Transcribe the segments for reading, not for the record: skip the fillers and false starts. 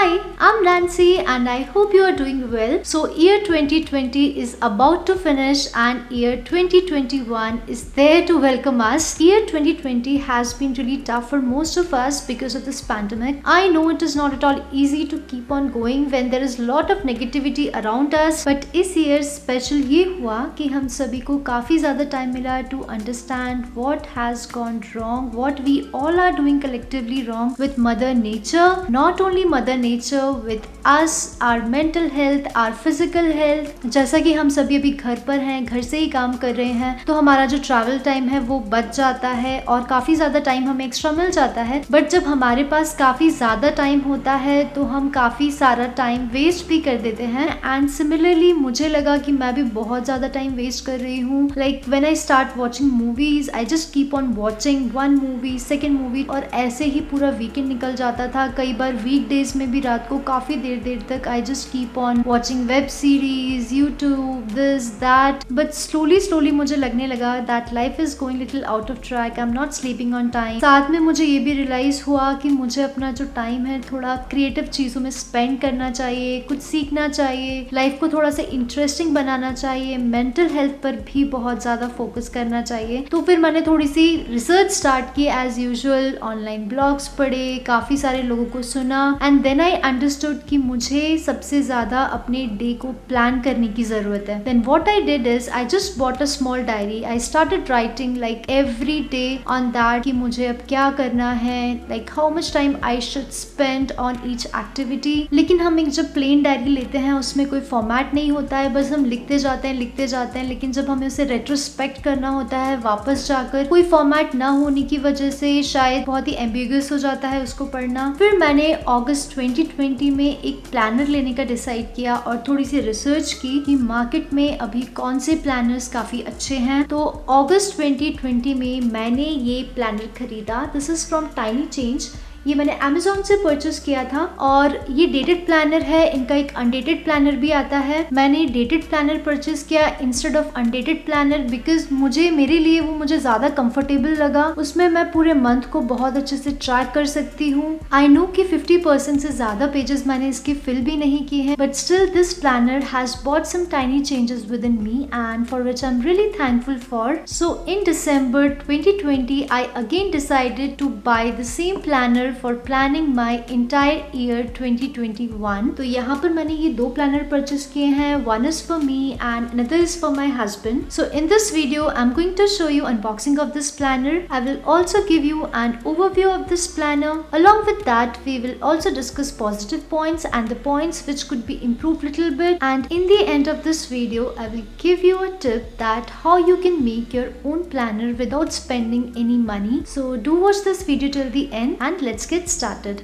Hi, I'm Nancy and I hope you are doing well. So year 2020 is about to finish and year 2021 is there to welcome us. Year 2020 has been really tough for most of us because of this pandemic. I know it is not at all easy to keep on going when there is a lot of negativity around us, but इस year special ये हुआ कि हम सभी को काफी ज़्यादा time मिला to understand what has gone wrong, what we all are doing collectively wrong with Mother Nature. Not only Mother Nature, with us, our mental health, our physical health. जैसा कि हम सभी अभी घर पर हैं, घर से ही काम कर रहे हैं, तो हमारा जो ट्रैवल टाइम है वो बच जाता है और काफ़ी ज़्यादा टाइम हमें एक्स्ट्रा मिल जाता है. बट जब हमारे पास काफ़ी ज़्यादा टाइम होता है तो हम काफ़ी सारा टाइम वेस्ट भी कर देते हैं. एंड सिमिलरली मुझे लगा कि मैं भी बहुत ज़्यादा टाइम वेस्ट कर रही हूँ. Like when I start watching movies, I just keep on watching one movie, second movie, और ऐसे ही पूरा वीकेंड निकल जाता था. कई बार वीक डेज में भी रात को काफ़ी देर तक I just keep on watching web series, YouTube, this that. But slowly मुझे लगने लगा that life is going little out of track. I am not sleeping on time. साथ में मुझे ये भी रियलाइज हुआ कि मुझे अपना जो टाइम है थोड़ा क्रिएटिव चीज़ों में स्पेंड करना चाहिए, कुछ सीखना चाहिए, लाइफ को थोड़ा सा इंटरेस्टिंग बनाना चाहिए, मेंटल हेल्थ पर भी बहुत ज़्यादा फोकस करना चाहिए. तो फिर मैंने थोड़ी सी रिसर्च स्टार्ट की एज यूजुअल, ऑनलाइन ब्लॉग्स पढ़े, काफ़ी सारे लोगों को सुना एंड देन आई अंडरस्टूड कि मुझे सबसे ज़्यादा अपने डे को प्लान करने की ज़रूरत है. Then what I did is I just bought a small diary. I started writing like every day on that कि मुझे अब क्या करना है, like how much time I should spend on each activity. लेकिन हम एक जब प्लेन डायरी लेते हैं उसमें कोई फॉर्मेट नहीं होता है, बस हम लिखते जाते हैं. लेकिन जब हमें उसे रेट्रोस्पेक्ट करना होता है वापस जाकर, कोई फॉर्मेट ना होने की वजह से शायद बहुत ही एम्बिगुअस हो जाता है उसको पढ़ना. फिर मैंने अगस्त 2020 में एक प्लानर लेने का डिसाइड किया और थोड़ी सी रिसर्च की कि मार्केट में अभी कौन से प्लानर्स काफ़ी अच्छे हैं. तो अगस्त 2020 में मैंने ये प्लानर खरीदा. This is from tiny change. ये मैंने अमेजोन से परचेस किया था और ये डेटेड प्लानर है. इनका एक अनडेटेड प्लानर भी आता है. मैंने डेटेड प्लानर परचेस किया instead of undated planner because मेरे लिए वो मुझे ज़्यादा कंफर्टेबल लगा. उसमें मैं पूरे मंथ को बहुत अच्छे से ट्रैक कर सकती हूँ. आई नो कि 50% से ज़्यादा पेजेस मैंने इसके फिल भी नहीं किए हैं, but still this planner has bought some tiny changes within me and for which I am really thankful for. So in December 2020 I again decided to buy the same planner for planning my entire year 2021. तो यहाँ पर मैंने ये दो planner purchase किए हैं. One is for me and another is for my husband. So in this video I'm going to show you unboxing of this planner. I will also give you an overview of this planner. Along with that we will also discuss positive points and the points which could be improved little bit. And in the end of this video I will give you a tip that how you can make your own planner without spending any money. So do watch this video till the end and let's get started.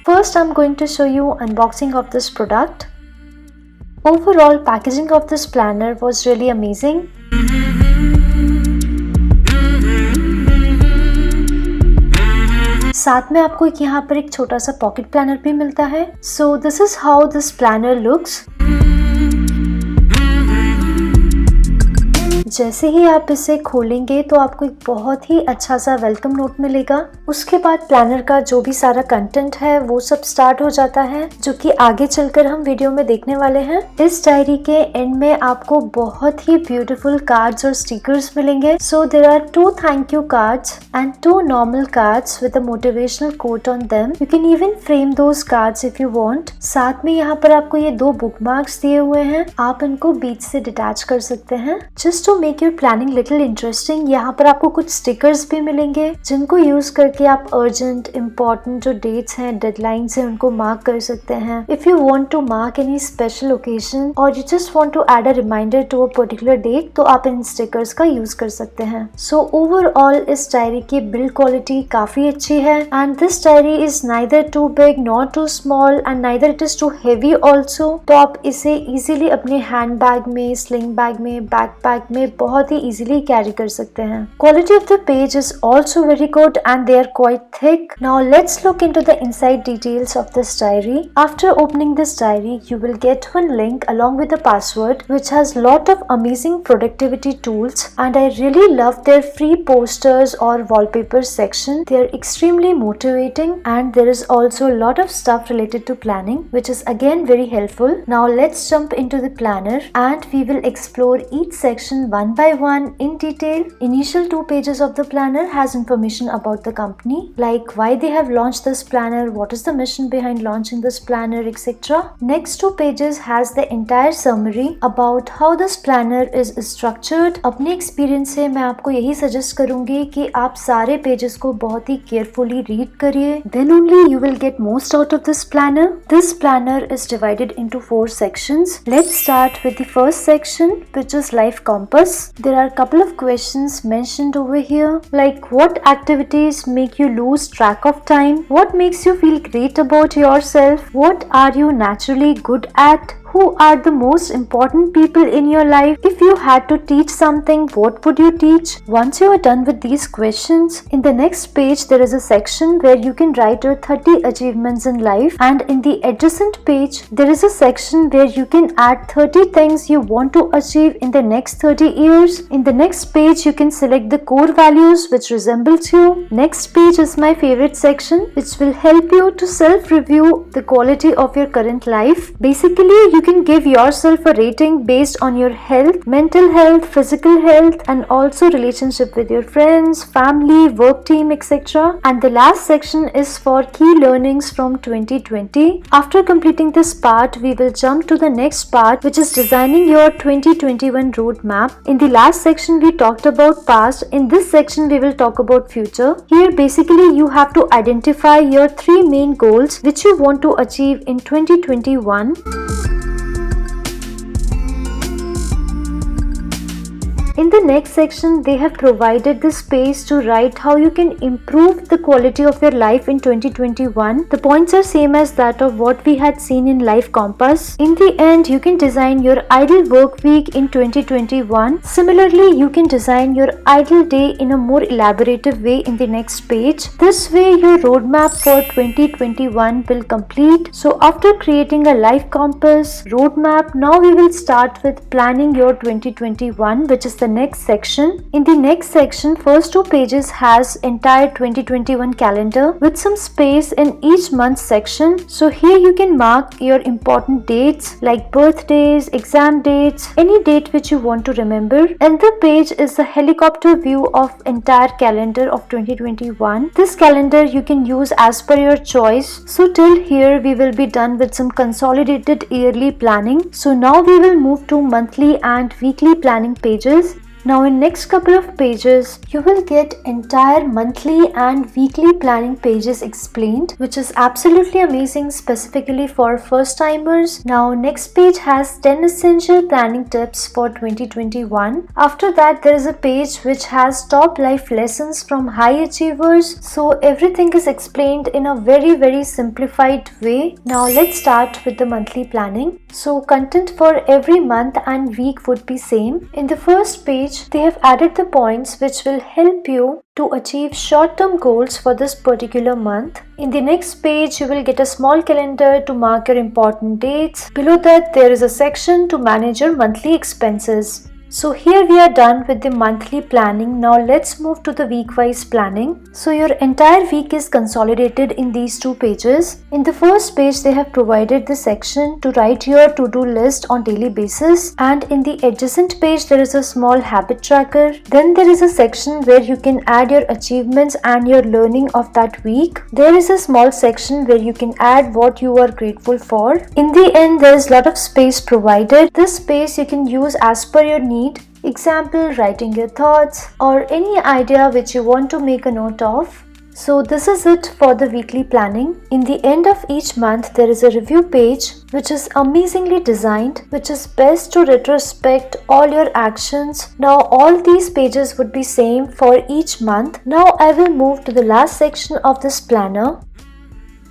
First I'm going to show you unboxing of this product. Overall packaging of this planner was really amazing. साथ में आपको यहाँ पर एक छोटा सा pocket planner भी मिलता है. So this is how this planner looks. जैसे ही आप इसे खोलेंगे तो आपको एक बहुत ही अच्छा सा वेलकम नोट मिलेगा. उसके बाद प्लानर का जो भी सारा कंटेंट है वो सब स्टार्ट हो जाता है, जो कि आगे चलकर हम वीडियो में देखने वाले हैं. इस डायरी के एंड में आपको बहुत ही ब्यूटीफुल कार्ड्स और स्टिकर्स मिलेंगे. So there are 2 thank you cards and 2 normal cards with a motivational quote on them. You can even frame those cards if you want. साथ में यहाँ पर आपको ये 2 बुकमार्क्स दिए हुए हैं. आप इनको बीच से डिटैच कर सकते हैं. Just to make your planning little interesting, यहाँ पर आपको कुछ स्टिकर्स भी मिलेंगे जिनको यूज करके आप अर्जेंट इम्पोर्टेंट जो डेट्स हैं, डेडलाइंस हैं, उनको मार्क कर सकते हैं. If you want to mark any special occasion और you just want to add a reminder to a particular date, तो आप इन स्टिकर्स का यूज कर सकते हैं. सो ओवरऑल इस डायरी की बिल्ड क्वालिटी काफी अच्छी है and this diary is neither too big not too small and neither it is to heavy also. तो आप इसे इजीली अपने हैंड बैग में, स्लिंग बैग में, बैकपैक में में बहुत ही इजीली कैरी कर सकते हैं। Quality of the page is also very good and they are quite thick. Now let's look into the inside details of this diary. After opening this diary, you will get one link along with the password which has lot of amazing productivity tools, and I really love their free posters or wallpapers section. They are extremely motivating, and there is also a lot of stuff related to planning which is again very helpful. Now let's jump into the planner and we will explore each section one by one in detail. Initial 2 pages of the planner has information about the company, like why they have launched this planner, what is the mission behind launching this planner, etc. Next 2 pages has the entire summary about how this planner is structured. अपने experience से मैं आपको यही suggest करूंगी कि आप सारे pages को बहुत ही केयरफुली रीड करिए, then only you will get most out of this planner. This planner is divided into 4 sections. Let's start with the first section, which is life compass. There are a couple of questions mentioned over here, like what activities make you lose track of time, what makes you feel great about yourself, what are you naturally good at, who are the most important people in your life, if you had to teach something, what would you teach? Once you are done with these questions, in the next page there is a section where you can write your 30 achievements in life, and in the adjacent page there is a section where you can add 30 things you want to achieve in the next 30 years. In the next page you can select the core values which resembles you. Next page is my favorite section, which will help you to self-review the quality of your current life. Basically, you can give yourself a rating based on your health, mental health, physical health, and also relationship with your friends, family, work team, etc. And the last section is for key learnings from 2020. After completing this part, we will jump to the next part, which is designing your 2021 roadmap. In the last section we talked about past. In this section we will talk about future. Here basically you have to identify your 3 main goals which you want to achieve in 2021. In the next section, they have provided the space to write how you can improve the quality of your life in 2021. The points are same as that of what we had seen in Life Compass. In the end, you can design your ideal work week in 2021. Similarly, you can design your ideal day in a more elaborative way in the next page. This way, your roadmap for 2021 will complete. So after creating a Life Compass roadmap, now we will start with planning your 2021, which is the next section. In the next section, first 2 pages has entire 2021 calendar with some space in each month section. So here you can mark your important dates like birthdays, exam dates, any date which you want to remember. And the page is a helicopter view of entire calendar of 2021. This calendar you can use as per your choice. So till here we will be done with some consolidated yearly planning. So now we will move to monthly and weekly planning pages. Now in next couple of pages, you will get entire monthly and weekly planning pages explained, which is absolutely amazing specifically for first timers. Now next page has 10 essential planning tips for 2021. After that there is a page which has top life lessons from high achievers. So everything is explained in a very simplified way. Now let's start with the monthly planning. So content for every month and week would be same. In the first page, they have added the points which will help you to achieve short-term goals for this particular month. In the next page, you will get a small calendar to mark your important dates. Below that, there is a section to manage your monthly expenses. So here we are done with the monthly planning. Now let's move to the week-wise planning. So your entire week is consolidated in these 2 pages. In the first page, they have provided the section to write your to-do list on daily basis, and in the adjacent page there is a small habit tracker. Then there is a section where you can add your achievements and your learning of that week. There is a small section where you can add what you are grateful for. In the end, there is a lot of space provided. This space you can use as per your need. Example, writing your thoughts or any idea which you want to make a note of. So this is it for the weekly planning. In the end of each month, there is a review page which is amazingly designed, which is best to retrospect all your actions. Now all these pages would be same for each month. Now I will move to the last section of this planner.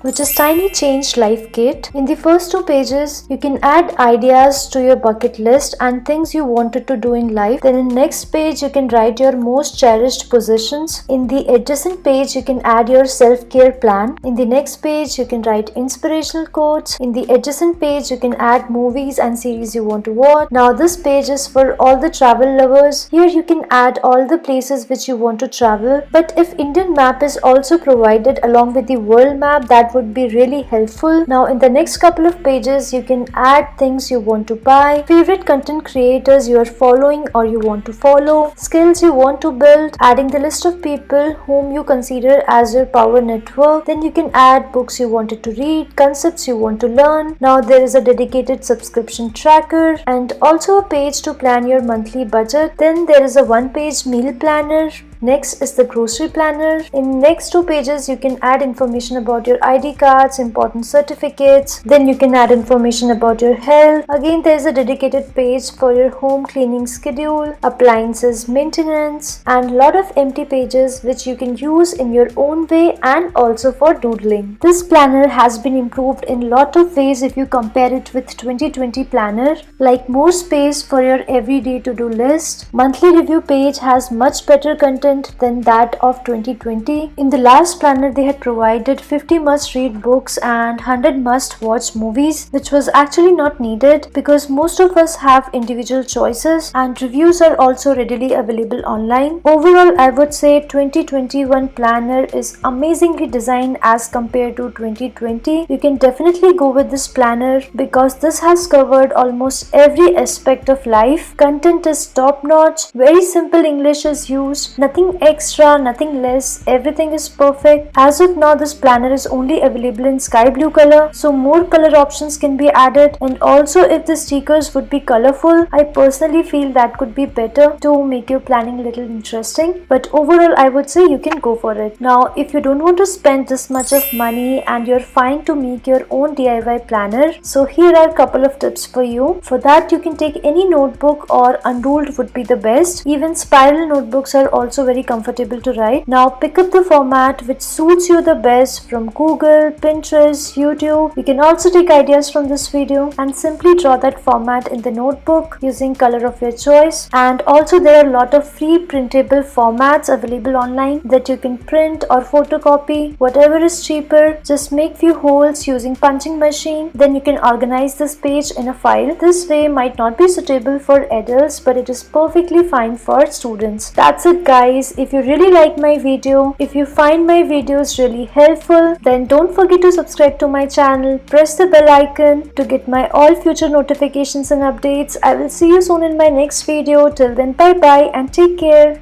which is Tiny Change Life Kit. In the first 2 pages, you can add ideas to your bucket list and things you wanted to do in life. Then in next page, you can write your most cherished possessions. In the adjacent page, you can add your self-care plan. In the next page, you can write inspirational quotes. In the adjacent page, you can add movies and series you want to watch. Now this page is for all the travel lovers. Here you can add all the places which you want to travel. But if Indian map is also provided along with the world map, that would be really helpful. Now in the next couple of pages, you can add things you want to buy, favorite content creators you are following or you want to follow, skills you want to build, adding the list of people whom you consider as your power network. Then you can add books you wanted to read, concepts you want to learn. Now there is a dedicated subscription tracker and also a page to plan your monthly budget. Then there is a one-page meal planner. Next is the grocery planner. In next 2 pages, you can add information about your ID cards, important certificates. Then you can add information about your health. Again, there is a dedicated page for your home cleaning schedule, appliances maintenance, and lot of empty pages which you can use in your own way and also for doodling. This planner has been improved in lot of ways if you compare it with 2020 planner, like more space for your everyday to-do list. Monthly review page has much better content than that of 2020. In the last planner, they had provided 50 must-read books and 100 must-watch movies, which was actually not needed because most of us have individual choices and reviews are also readily available online. Overall, I would say 2021 planner is amazingly designed as compared to 2020. You can definitely go with this planner because this has covered almost every aspect of life. Content is top-notch, very simple English is used, nothing extra, nothing less, everything is perfect. As of now, this planner is only available in sky blue color, so more color options can be added, and also if the stickers would be colorful, I personally feel that could be better to make your planning a little interesting. But overall, I would say you can go for it. Now, if you don't want to spend this much of money and you're fine to make your own DIY planner, so here are a couple of tips for you. For that, you can take any notebook or unruled would be the best. Even spiral notebooks are also very comfortable to write. Now pick up the format which suits you the best from Google, Pinterest, YouTube. You can also take ideas from this video and simply draw that format in the notebook using color of your choice. And also there are a lot of free printable formats available online that you can print or photocopy. Whatever is cheaper, just make few holes using punching machine. Then you can organize this page in a file. This way might not be suitable for adults, but it is perfectly fine for students. That's it guys. If you really like my video, if you find my videos really helpful, then don't forget to subscribe to my channel, press the bell icon to get my all future notifications and updates. I will see you soon in my next video. Till then, bye bye and take care.